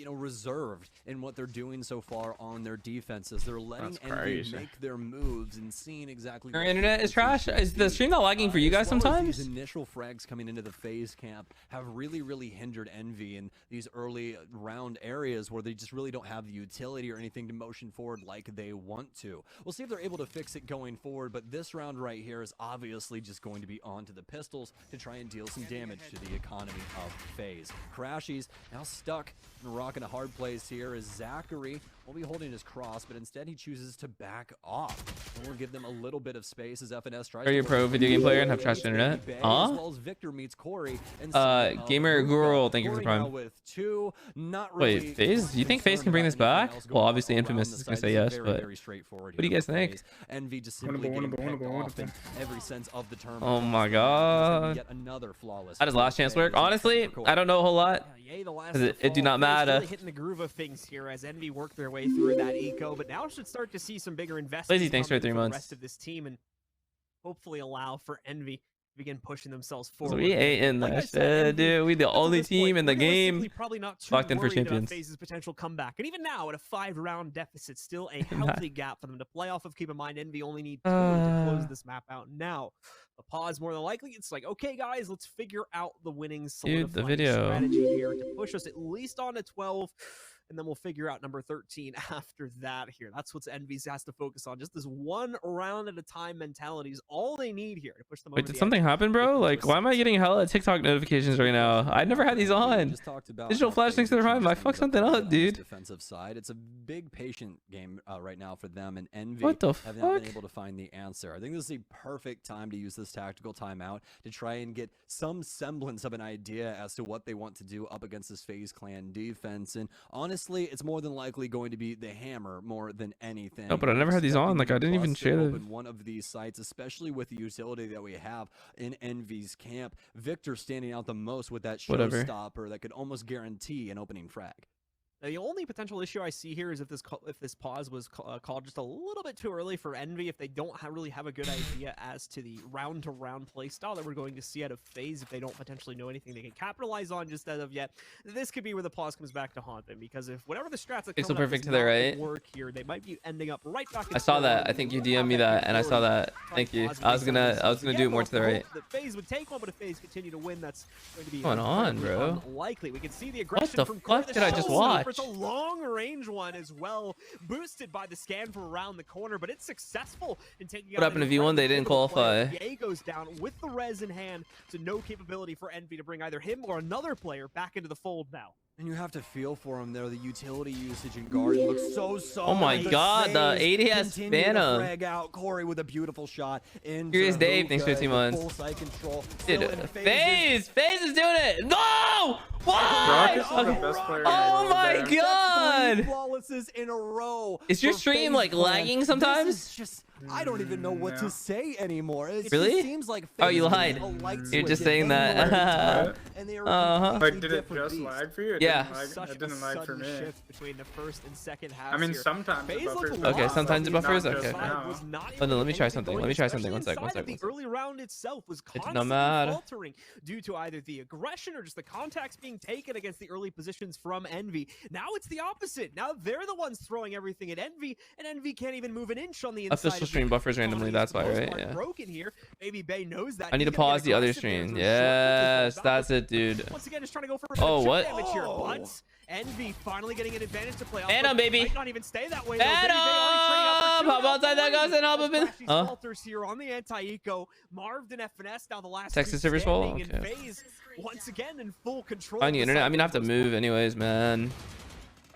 reserved in what they're doing so far on their defenses. They're letting That's Envy crazy. make their moves and seeing exactly. Your what internet is trash. Is the stream not lagging for you guys as well as sometimes? These initial frags coming into the FaZe camp have really hindered Envy in these early round areas where they just really don't have the utility or anything to motion forward like they want to. We'll see if they're able to fix it going forward, but this round right here is obviously just going to be onto the pistols to try and deal some damage to the economy of FaZe. Crashies now stuck in a rock and a hard place here as Zachary will be holding his cross, but instead he chooses to back off. And we'll give them a little bit of space as FNS tries. Are you a pro video game player and have trash internet? As well as Victor meets Corey. And Gamer Girl, thank you for the prime. with two, not really. Wait, FaZe? Do you think FaZe can bring this back? Well, obviously Infamous is gonna say yes, but what do you guys think? Envy just simply getting picked off in every sense of the term. Oh my god. Yet another flawless. How does last chance work? Honestly, I don't know a whole lot. It do not matter. Really hitting the groove of things here as Envy work their way through that eco, but now should start to see some bigger investments. Lazy, thanks for 3 the months. rest of this team and hopefully allow for Envy to begin pushing themselves forward. We ain't in Like I that said, shit, dude. We the up to only this team point, in the realistically, game probably not too locked in for worried about champions. FaZe's potential comeback, and even now at a 5-round deficit, still a healthy gap for them to play off of. Keep in mind, Envy only need 2 to close this map out. Now, a pause more than likely. It's like, okay, guys, let's figure out the winning solidifying strategy here to push us at least on to 12. And then we'll figure out number 13 after that here. That's what Envy has to focus on. Just this one round at a time mentality is all they need here to push them over. Wait, did something happen, bro? Like, why am I getting hella TikTok notifications right now? I never had these on. Digital flash thanks to the prime. I fucked something up, dude. Defensive side, it's a big patient game right now for them, and Envy What the have not fuck? been able to find the answer. I think this is a perfect time to use this tactical timeout to try and get some semblance of an idea as to what they want to do up against this FaZe clan defense. And honestly, it's more than likely going to be the hammer more than anything. No, but I never had these on. Like, I didn't even share the... one of these sites, especially with the utility that we have in Envy's camp. Victor standing out the most with that showstopper that could almost guarantee an opening frag. Now, the only potential issue I see here is if this pause was called just a little bit too early for Envy, if they don't really have a good idea as to the round-to-round play style that we're going to see out of FaZe, if they don't potentially know anything they can capitalize on just as of yet, this could be where the pause comes back to haunt them, because if whatever the strats that Pixel come perfect to the right. work here, they might be ending up right back. I saw that. I think you DM'd me that, and I saw that. Thank you. I was gonna do it more to the right. The FaZe would take one, but if FaZe continue to win, that's going to be what's going on, bro? unlikely. We can see the aggression What the from fuck Corey. did I just watch? It's a long range one as well, boosted by the scan from around the corner, but it's successful in taking What happened to V1? They didn't qualify. Ye goes down with the res in hand, so no capability for Envy to bring either him or another player back into the fold now. And you have to feel for him there. The utility usage in Guardian looks so solid. Oh my god, the ADS Phantom. Frag out Corey with a beautiful shot. Curious Dave, thanks for 2 months. Full side control. Dude, FaZe is doing it. No! Why? Oh my god! Flawlesses in a row. Is your stream like lagging sometimes? This is just, I don't even know what to say anymore. It Really? just seems like Oh, you FaZe lied. is a light You're just switch saying at any that. moment in time, and they are Uh-huh. Like, completely did it different just beasts. lag for you? It Yeah. didn't lag, Such it didn't a lag for sudden me. shift between the first and second half. I mean, sometimes it buffers. Okay, sometimes it buffers? Not just Okay. now. Oh, no, let me try something. Let me try something. One sec. The early round itself was It constantly don't matter. faltering due to either the aggression or just the contacts being taken against the early positions from Envy. Now it's the opposite. Now they're the ones throwing everything at Envy, and Envy can't even move an inch on the inside. Official stream buffers randomly, that's why, right? Yeah. Broken here. Maybe Bay knows that. I need to pause the other stream. Yes, that's it, dude. Once again, just trying to go for Oh, what? damage here, but Envy finally getting an advantage to play off. Phantom, baby. Might not even stay that way. Phantom! How about that goes in up a bit? Huh? Falters here on the anti-eco. Marved and FNS now the last Texas two servers full? standing, and Okay. FaZe once again in full control. On the of internet, I mean, I have to side. move anyways, man.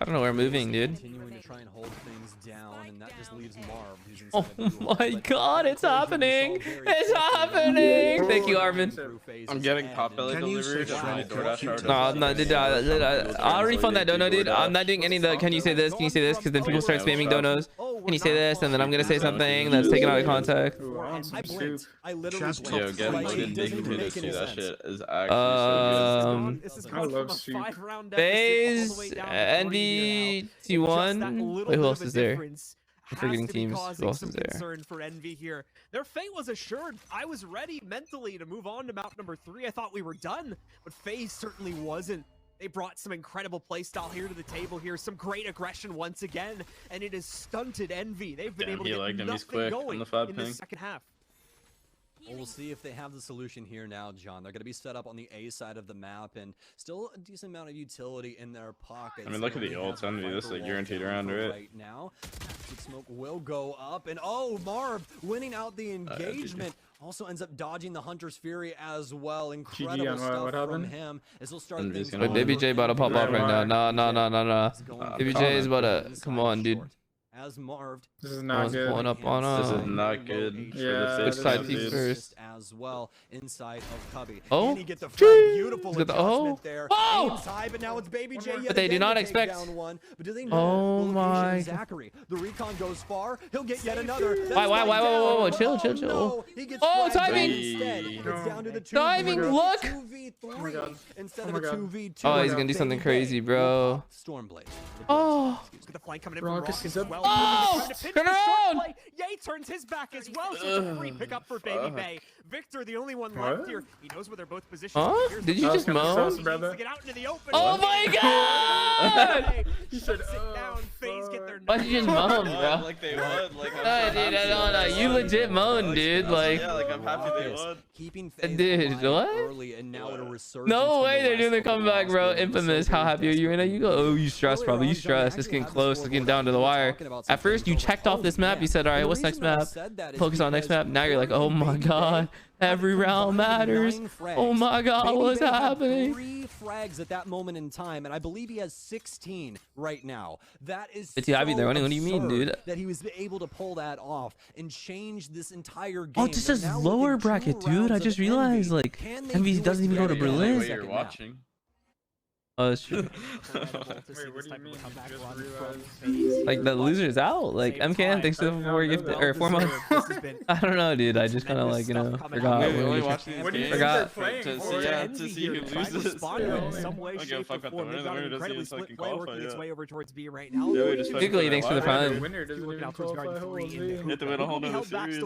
I don't know where I'm moving, dude. Continuing to try and hold things down, and that just leaves Marv, who's inside Oh of the duel. my But god, it's Corey happening! very It's quickly. happening! Thank you, Arvin. I'm getting Potbelly Can you delivered say and my Shredder DoorDash order. No, I'm not, dude, I'll refund that dono, dude. I'm not doing any of the can you say this, can you say this, because then people start spamming donos. Can you say this, and then I'm gonna say something that's taken out of context. Ooh, I want some soup. I literally Shut Yo, blinked. get Like, loaded it baked doesn't even potatoes make too. any That sense. shit is actually This is I going love from a soup. 5-round deficit all the way FaZe, down to 3 Envy, now. Just that T1. little Wait, who bit else of a is there? difference has forgetting to be teams. Who causing else some is there? concern for Envy here. Their fate was assured. I was ready mentally to move on to map number 3. I thought we were done, but FaZe certainly wasn't. They brought some incredible playstyle here to the table here, some great aggression once again, and it has stunted Envy. They've been able to get nothing going in the second half. Well, we'll see if they have the solution here now, John. They're going to be set up on the A side of the map, and still a decent amount of utility in their pockets. I mean, look at the ults, Envy. This is a guaranteed round, right? Right now, smoke will go up, and Marv winning out the engagement. Also ends up dodging the Hunter's Fury as well. Incredible stuff from him. As he'll start things. But Baby J about to pop off right now. No. Baby J is about to. Come on, dude. As Marv, this is not good. Pulling up on This is not good. Yeah, which side peek first? As well inside of Cubby. Oh, and he get the beautiful oh, there. oh! High, but now it's Baby J. But they do not expect. One. But do they know Oh my! Zachary, the recon goes far. He'll get yet another. Why? Whoa! Chill. No, Oh, timing! Instead. It's down to the Timing, look! 2v3 instead of a 2v2. Oh, he's gonna do something crazy, bro. Stormblade. Oh. Look at the flank coming in from Rock as well. Oh! Turn around! Yay turns his back as well, so it's a free pickup for Baby Bay. Victor, the only one left here. He knows where they're both positioned. Huh? Did you just moan? Get out into the open. Oh my god! He should sit down. FaZe get their Why'd you just moan, bro? Like they would. Like, Dude, I don't know. You legit moan, dude. Like, yeah, like I'm happy they would. Dude, what? No way they're doing the comeback, bro. Infamous. How happy are you right now? You go, oh, you stressed, probably. You stressed. It's getting close. It's getting down to the wire. At first, you checked off this map. You said, all right, what's next map? Focus on next map. Now you're like, oh my god. Every round matters. Oh my god, what's happening? 3 frags at that moment in time, and I believe he has 16 right now. That is It's so heavy there. What do you mean, dude? That he was able to pull that off and change this entire game. Oh, this is lower bracket, dude. I just realized, like, Envy doesn't even go to Berlin. You're watching. Oh, that's true. Wait, what do you mean? You just realized? Like, the loser's out. Like, MKN, thanks for the 4 gift or 4 months. I don't know, dude. I just kind of like, you know, forgot. Forgot to see who loses. Okay, fuck up the winner. The winner doesn't even fucking qualify. Its way over towards B right now. Giggly, thanks for the fine. Hit the win a whole nother series.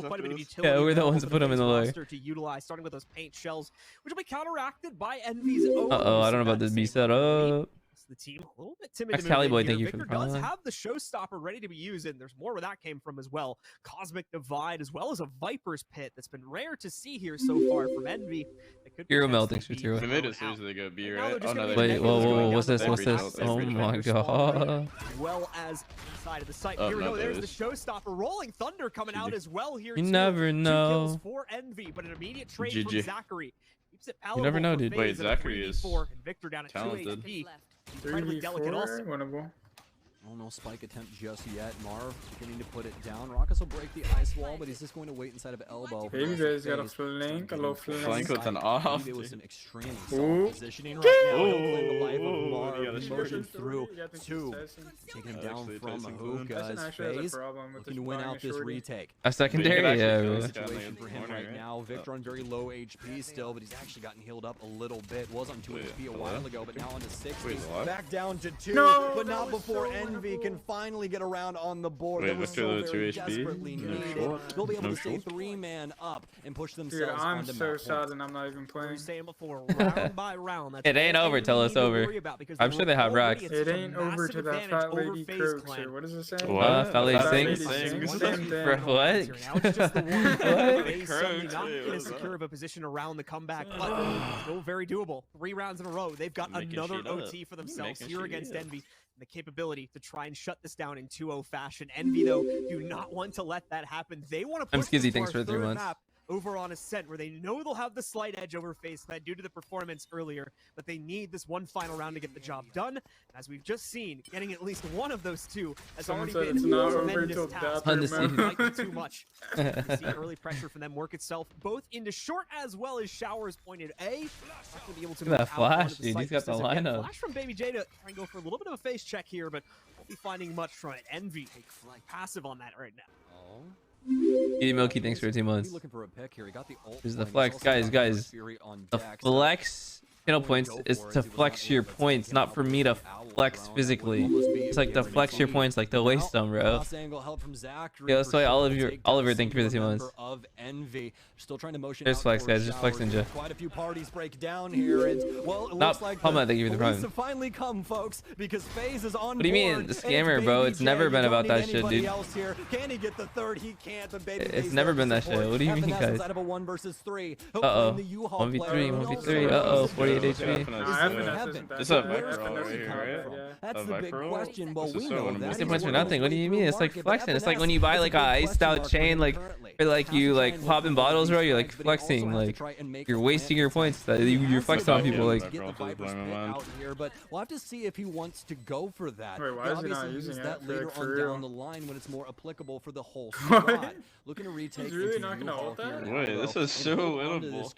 Yeah, we're the ones that put him in the low. To utilize, starting with those paint shells, which will be counteracted by Envy's own. Uh-oh, I don't know about this B setup. The team a little bit timid. Cali boy, thank you Victor for the does follow. have the showstopper ready to be used, and there's more where that came from as well. Cosmic Divide, as well as a Viper's Pit that's been rare to see here so far from Envy. Hero Mel, thanks for 2. They made it seriously they go B, right? Oh, no, wait, whoa, what's this? What's this? Oh my god. As well as inside of the site. Oh, Here we no, go. There's the showstopper. Rolling Thunder coming out as well here. You never know. 2 kills for Envy, but an immediate trade from Zachary. You never know, dude. Wait, Zachary is Victor down at talented. 2 HP. Incredibly delicate also. Winnable. Oh, no spike attempt just yet. Marv beginning to put it down. Raucus will break the ice wall, but he's just going to wait inside of elbow. Baby Bay's got a flank, a low flank. Flank with an off. It was an extremely solid positioning right now. The life of Marv motion through 2. Taking him down from Hookah as FaZe looking to win out this retake. A secondary? Yeah, situation for him right now. Victor on very low HP still, but he's actually gotten healed up a little bit. Was on 2 HP a while ago, but now on to 60. Back down to 2, but not before Envy can finally get around on the board. Wait, Victor so 2 HP? They'll be able to stay 3-man up and push themselves Dude, I'm onto so map sad and I'm not even playing. Saying before, round by round. It ain't over till it's over. I'm sure they have racks. It ain't over to that fat lady croaks here. What does it say? What? Fat lady sings? For what? Now it's just the one. FaZe suddenly not in as secure of a position around the comeback, but still very doable. 3 rounds in a row. They've got another OT for themselves here against Envy. The capability to try and shut this down in 2-0 fashion. Envy, though, do not want to let that happen. They want to push Skizzy, thanks for the 3 months. Map over on Ascent, where they know they'll have the slight edge over FaZe Fed due to the performance earlier, but they need this one final round to get the job done. And as we've just seen, getting at least one of those 2 has already been a tremendous task. Might be too much. You see early pressure from them work itself both into short as well as Showers pointed A. Not gonna be able to Look at that flash, dude. He's got the lineup. Flash from Baby J to try and go for a little bit of a face check here, but won't be finding much from it. Envy passive on that right now. Eating Milky, thanks for 2 months. Looking for a pick here. He got the ult. Here's the flex, guys. The flex channel points is to flex your points, not for me to flex physically. It's like to flex your points, like to waste them, bro. Yeah, that's why Oliver, thank you for the 2 months. There's flex, guys. Just flex ninja. Quite a few parties break down here, and well, it looks like thank you for the prime. finally come, folks, because FaZe is on. What do you mean, the scammer, bro? It's never been about that shit, dude. Can he get the third? He can't. It's never been that shit. What do you mean, guys? Out of a 1 versus 3. Uh-oh. 1v3, 1v3. Uh-oh, 48 HP. It's a Vector right here, right? That's the big question. Well, we know that. 60 points for nothing. What do you mean? It's like flexing. It's like when you buy like a iced out chain, like, or like you like popping bottles, bro. You're like flexing, like you're wasting your points. You're flexing on people, like. But we'll have to see if he wants to go for that. Wait, why is he not using that it? later on down the line when it's more applicable for the whole squad. Looking to retake. He's really not gonna ult that? Wait, this is so winnable.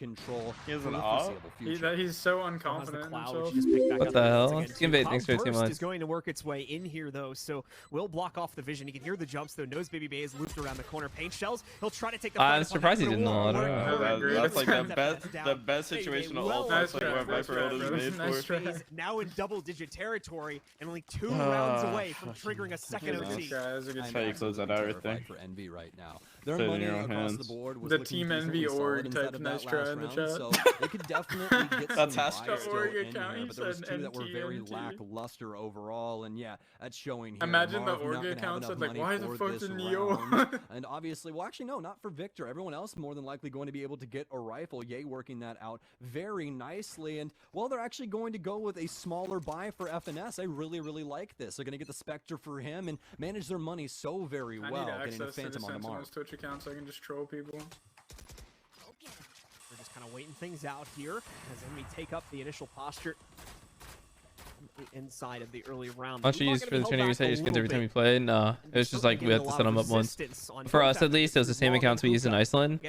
He has an off. He's so unconfident in himself. What the hell? Skimbait, thanks for 2 months. Is going to work its way in here though, so will block off the vision. He can hear the jumps though. Knows Baby Bay is looped around the corner. Paint shells. He'll try to take the. I'm surprised he didn't know. I don't know. That's like the best situational ult. That's like what Viper ult is made for. He's now in double-digit territory and only 2 rounds away from triggering a second OT. That's how you close that out right there. For Envy right now. Their money across the board was the Team Envy org type nice try in the chat. So they could definitely get That's some buys the org in account. here, He but there was said 2 that were very NTNT. lackluster overall, and yeah, that's showing here. Imagine the Marv org not gonna account have said enough like, money why the for fuck this did Neo? round. And obviously, well, actually no, not for Victor. Everyone else more than likely going to be able to get a rifle. Ye working that out very nicely, and well, they're actually going to go with a smaller buy for FNS. I really like this. They're going to get the Spectre for him and manage their money so very well. I need Getting the access to Phantom the on the mark. Sentinel's Twitch account so I can just troll people. We're just kind of waiting things out here as Enemy take up the initial posture inside of the early round. Much used for the training reset skins every time we play. No, it was just like we had to set them up once. For us, at least, it was the same accounts we used in Iceland.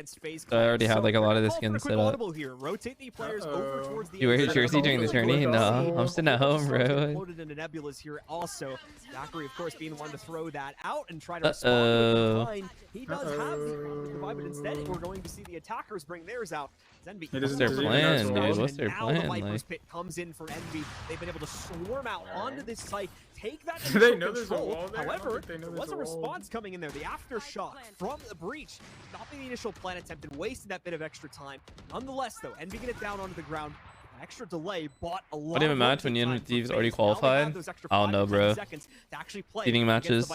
So I already had like a lot of the skins set up. Rotate the players over towards the You wear your jersey during the tourney? No, I'm sitting at home, bro. Loaded into nebulas here also. Zachary, of course, being one to throw that out and try to respond. He does have the revive, but instead we're going to see the attackers bring theirs out. What's their plan, dude? What's their plan? The Viper's Like, pit comes in for Envy. They've been able to swarm out onto this site, take that Do they initial know there's a control. wall there? I don't However, think they know there was there's a a wall. response coming in there. The aftershock from the breach, stopping the initial plant attempt and wasting that bit of extra time. Nonetheless, though, Envy get it down onto the ground. Extra delay bought a lot. what even match when Yin and Thieves already qualified? I don't know, bro. Seeding matches.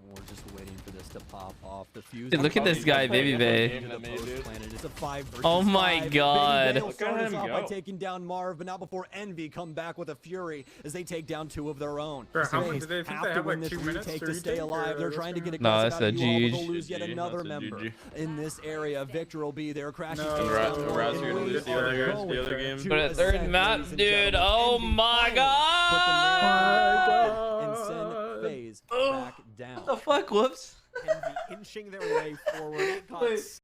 We're just waiting for this to pop off. The fuse. Dude, look at this guy, Baby Bay. Oh my god. Look at him by go. taking down Marv, but now before Envy come back with a fury as they take down 2 of their own. Bro, how FaZe much do they think have they to have, win like, this 2 minutes retake to to stay retake, alive. or They're what's trying to going get No, aggressive that's out a of you, GG. but they'll lose yet another That's a member GG. in this area. Victor will be there. Crashing. Raz, you're gonna lose the other game. For the third map, dude. Oh my god. And send FaZe back down. What the fuck? Whoops. Envy inching their way forward.